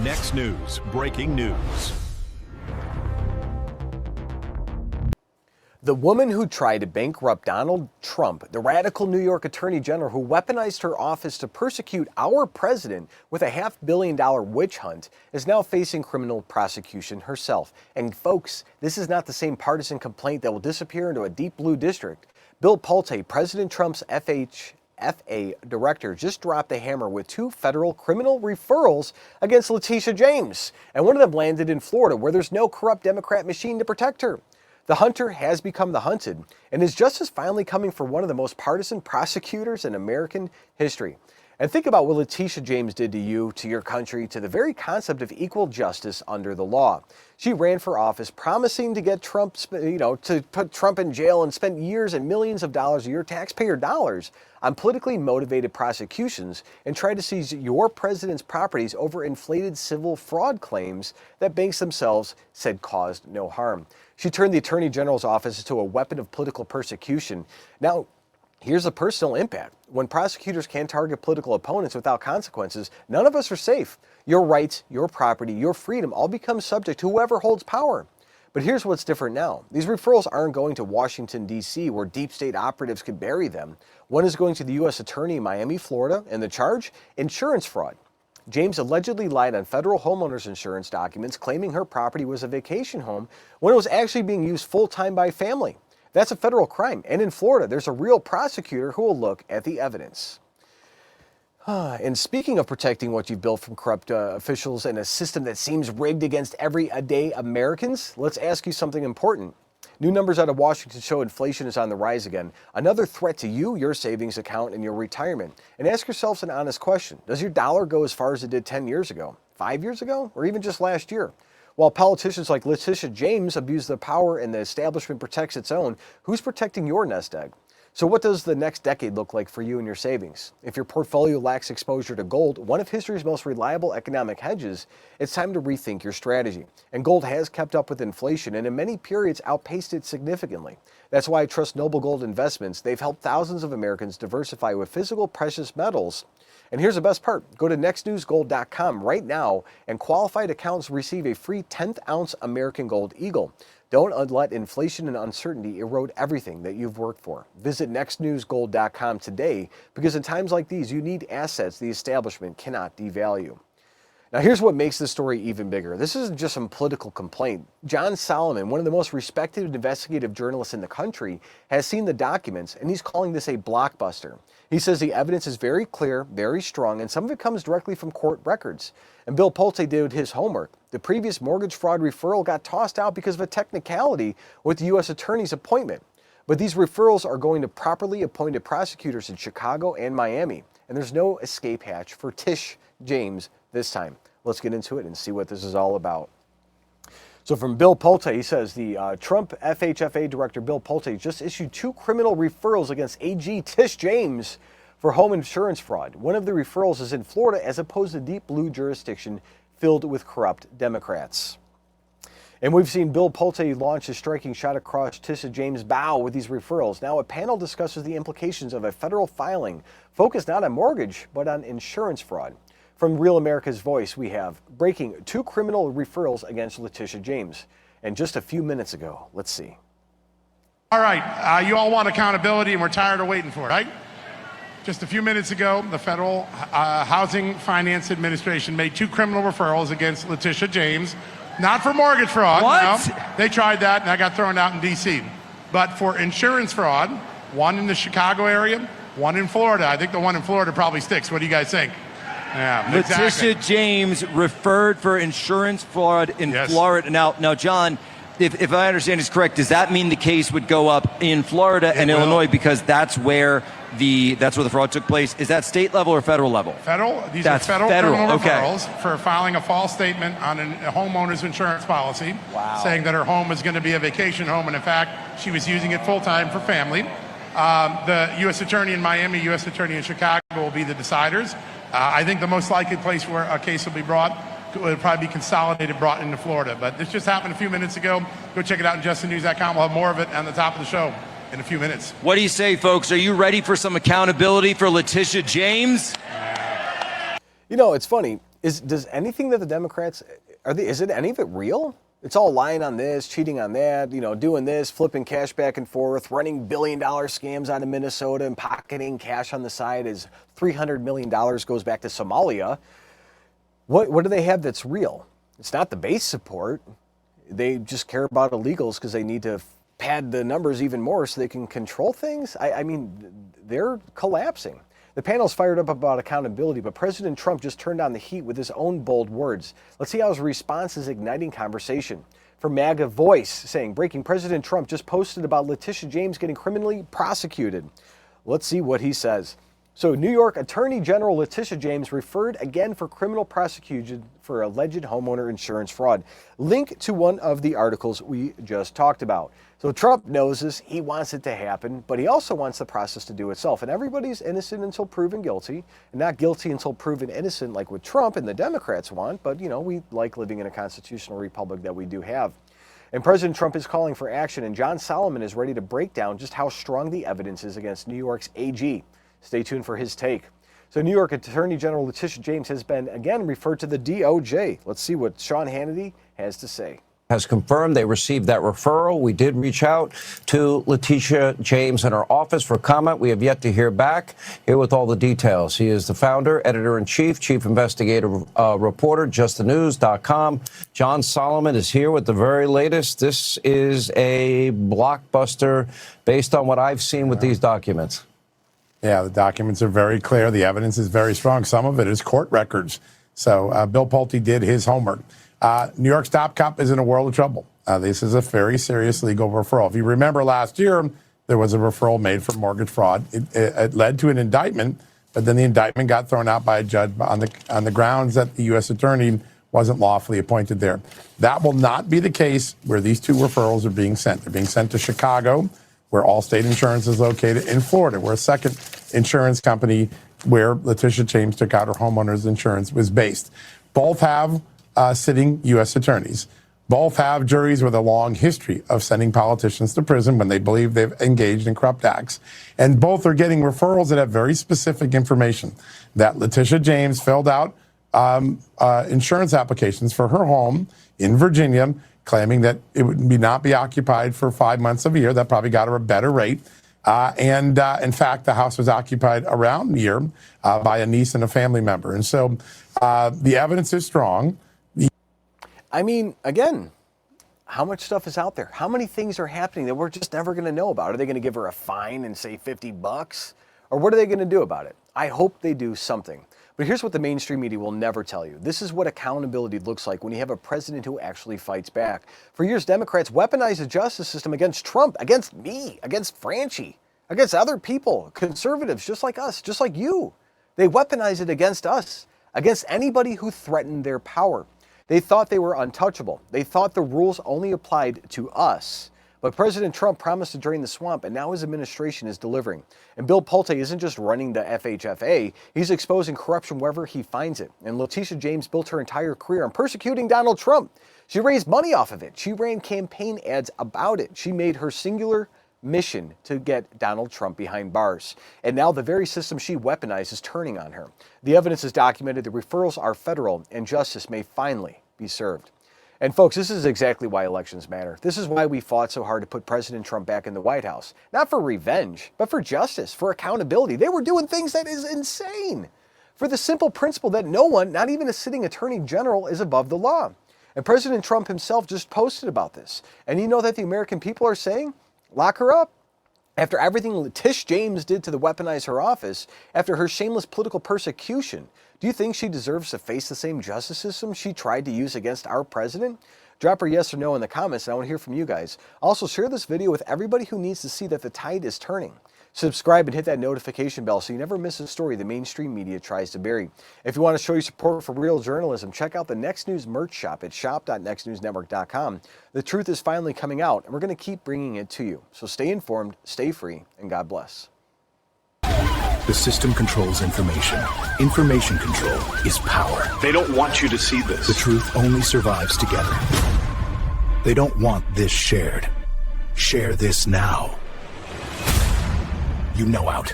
Next News, breaking news. The woman who tried to bankrupt Donald Trump, the radical New York Attorney General who weaponized her office to persecute our president with a $500 million witch hunt, is now facing criminal prosecution herself. And folks, this is not the same partisan complaint that will disappear into a deep blue district. Bill Pulte, President Trump's FA director, just dropped the hammer with 2 federal criminal referrals against Letitia James. And one of them landed in Florida, where there's no corrupt Democrat machine to protect her. The hunter has become the hunted, and his justice finally coming for one of the most partisan prosecutors in American history. And think about what Letitia James did to you, to your country, to the very concept of equal justice under the law. She ran for office promising to get Trump, to put Trump in jail, and spent years and millions of dollars of your taxpayer dollars on politically motivated prosecutions and tried to seize your president's properties over inflated civil fraud claims that banks themselves said caused no harm. She turned the Attorney General's office into a weapon of political persecution. Now, here's the personal impact. When prosecutors can target political opponents without consequences, none of us are safe. Your rights, your property, your freedom all become subject to whoever holds power. But here's what's different now. These referrals aren't going to Washington, D.C., where deep state operatives could bury them. One is going to the U.S. Attorney in Miami, Florida, and the charge? Insurance fraud. James allegedly lied on federal homeowners insurance documents, claiming her property was a vacation home when it was actually being used full-time by family. That's a federal crime. And in Florida, there's a real prosecutor who will look at the evidence. And speaking of protecting what you've built from corrupt officials and a system that seems rigged against everyday Americans, let's ask you something important. New numbers out of Washington show inflation is on the rise again. Another threat to you, your savings account, and your retirement. And ask yourselves an honest question. Does your dollar go as far as it did 10 years ago, 5 years ago, or even just last year? While politicians like Letitia James abuse their power and the establishment protects its own, who's protecting your nest egg? So what does the next decade look like for you and your savings? If your portfolio lacks exposure to gold, one of history's most reliable economic hedges, it's time to rethink your strategy. And gold has kept up with inflation and in many periods outpaced it significantly. That's why I trust Noble Gold Investments. They've helped thousands of Americans diversify with physical precious metals. And here's the best part. Go to nextnewsgold.com right now, and qualified accounts receive a free 10th ounce American Gold Eagle. Don't let inflation and uncertainty erode everything that you've worked for. Visit nextnewsgold.com today, because in times like these, you need assets the establishment cannot devalue. Now, here's what makes this story even bigger. This isn't just some political complaint. John Solomon, one of the most respected investigative journalists in the country, has seen the documents, and he's calling this a blockbuster. He says the evidence is very clear, very strong, and some of it comes directly from court records. And Bill Pulte did his homework. The previous mortgage fraud referral got tossed out because of a technicality with the U.S. Attorney's appointment. But these referrals are going to properly appointed prosecutors in Chicago and Miami. And there's no escape hatch for Tish James this time. Let's get into it and see what this is all about. So from Bill Pulte, he says the Trump FHFA director Bill Pulte just issued 2 criminal referrals against AG Tish James for home insurance fraud. One of the referrals is in Florida as opposed to deep blue jurisdiction filled with corrupt Democrats. And we've seen Bill Pulte launch a striking shot across Tish James' bow with these referrals. Now a panel discusses the implications of a federal filing focused not on mortgage, but on insurance fraud. From Real America's Voice, we have breaking 2 criminal referrals against Letitia James. And just a few minutes ago, let's see. All right, you all want accountability and we're tired of waiting for it, right? Just a few minutes ago, the Federal Housing Finance Administration made 2 criminal referrals against Letitia James, not for mortgage fraud. What? No, they tried that and that got thrown out in D.C. But for insurance fraud, one in the Chicago area, one in Florida. I think the one in Florida probably sticks. What do you guys think? Yeah, Letitia exactly. James referred for insurance fraud in Florida. Now, John, if I understand this correct, does that mean the case would go up in Florida and Illinois because that's where the fraud took place? Is that state level or federal level? Federal. These are federal criminal referrals for filing a false statement on a homeowner's insurance policy, saying that her home was going to be a vacation home, and in fact, she was using it full time for family. The U.S. Attorney in Miami, U.S. Attorney in Chicago will be the deciders. I think the most likely place where a case will be brought would probably be consolidated, brought into Florida. But this just happened a few minutes ago. Go check it out on justthenews.com. We'll have more of it on the top of the show in a few minutes. What do you say, folks? Are you ready for some accountability for Letitia James? You know, it's funny. Does anything that the Democrats, is it any of it real? It's all lying on this, cheating on that, doing this, flipping cash back and forth, running billion-dollar scams out of Minnesota and pocketing cash on the side as $300 million goes back to Somalia. What do they have that's real? It's not the base support. They just care about illegals because they need to pad the numbers even more so they can control things. I mean, they're collapsing. The panel's fired up about accountability, but President Trump just turned on the heat with his own bold words. Let's see how his response is igniting conversation. From MAGA Voice saying, breaking, President Trump just posted about Letitia James getting criminally prosecuted. Let's see what he says. So New York Attorney General Letitia James referred again for criminal prosecution for alleged homeowner insurance fraud. Link to one of the articles we just talked about. So Trump knows this, he wants it to happen, but he also wants the process to do itself. And everybody's innocent until proven guilty, and not guilty until proven innocent like what Trump and the Democrats want. But, we like living in a constitutional republic that we do have. And President Trump is calling for action, and John Solomon is ready to break down just how strong the evidence is against New York's AG. Stay tuned for his take. So New York Attorney General Letitia James has been again referred to the DOJ. Let's see what Sean Hannity has to say. Has confirmed they received that referral. We did reach out to Letitia James in her office for comment. We have yet to hear back. Here with all the details. He is the founder, editor-in-chief, chief investigative reporter, justthenews.com. John Solomon is here with the very latest. This is a blockbuster based on what I've seen with these documents. Yeah, the documents are very clear. The evidence is very strong. Some of it is court records. So Bill Pulte did his homework. New York's top cop is in a world of trouble. This is a very serious legal referral. If you remember last year, there was a referral made for mortgage fraud. It led to an indictment, but then the indictment got thrown out by a judge on the grounds that the U.S. attorney wasn't lawfully appointed there. That will not be the case where these two referrals are being sent. They're being sent to Chicago, where Allstate Insurance is located, in Florida, where a second insurance company where Letitia James took out her homeowner's insurance was based. Both have sitting U.S. attorneys. Both have juries with a long history of sending politicians to prison when they believe they've engaged in corrupt acts. And both are getting referrals that have very specific information that Letitia James filled out insurance applications for her home in Virginia, claiming that it would not be occupied for 5 months of a year. That probably got her a better rate. In fact, the house was occupied around a year by a niece and a family member. And so the evidence is strong. I mean, again, how much stuff is out there? How many things are happening that we're just never going to know about? Are they going to give her a fine and say $50? Or what are they going to do about it? I hope they do something. But here's what the mainstream media will never tell you. This is what accountability looks like when you have a president who actually fights back. For years, Democrats weaponized the justice system against Trump, against me, against Franchi, against other people, conservatives just like us, just like you. They weaponized it against us, against anybody who threatened their power. They thought they were untouchable. They thought the rules only applied to us. But President Trump promised to drain the swamp, and now his administration is delivering. And Bill Pulte isn't just running the FHFA, he's exposing corruption wherever he finds it. And Letitia James built her entire career on persecuting Donald Trump. She raised money off of it. She ran campaign ads about it. She made her singular mission to get Donald Trump behind bars. And now the very system she weaponized is turning on her. The evidence is documented, the referrals are federal, and justice may finally be served. And folks, this is exactly why elections matter. This is why we fought so hard to put President Trump back in the White House. Not for revenge, but for justice, for accountability. They were doing things that is insane. For the simple principle that no one, not even a sitting attorney general, is above the law. And President Trump himself just posted about this. And you know that the American people are saying, lock her up. After everything Letitia James did to weaponize her office, after her shameless political persecution, do you think she deserves to face the same justice system she tried to use against our president? Drop her yes or no in the comments, and I want to hear from you guys. Also, share this video with everybody who needs to see that the tide is turning. Subscribe and hit that notification bell so you never miss a story the mainstream media tries to bury. If you want to show your support for real journalism, check out the Next News merch shop at shop.nextnewsnetwork.com. The truth is finally coming out, and we're going to keep bringing it to you. So stay informed, stay free, and God bless. The system controls information. Information control is power. They don't want you to see this. The truth only survives together. They don't want this shared. Share this now. You know out.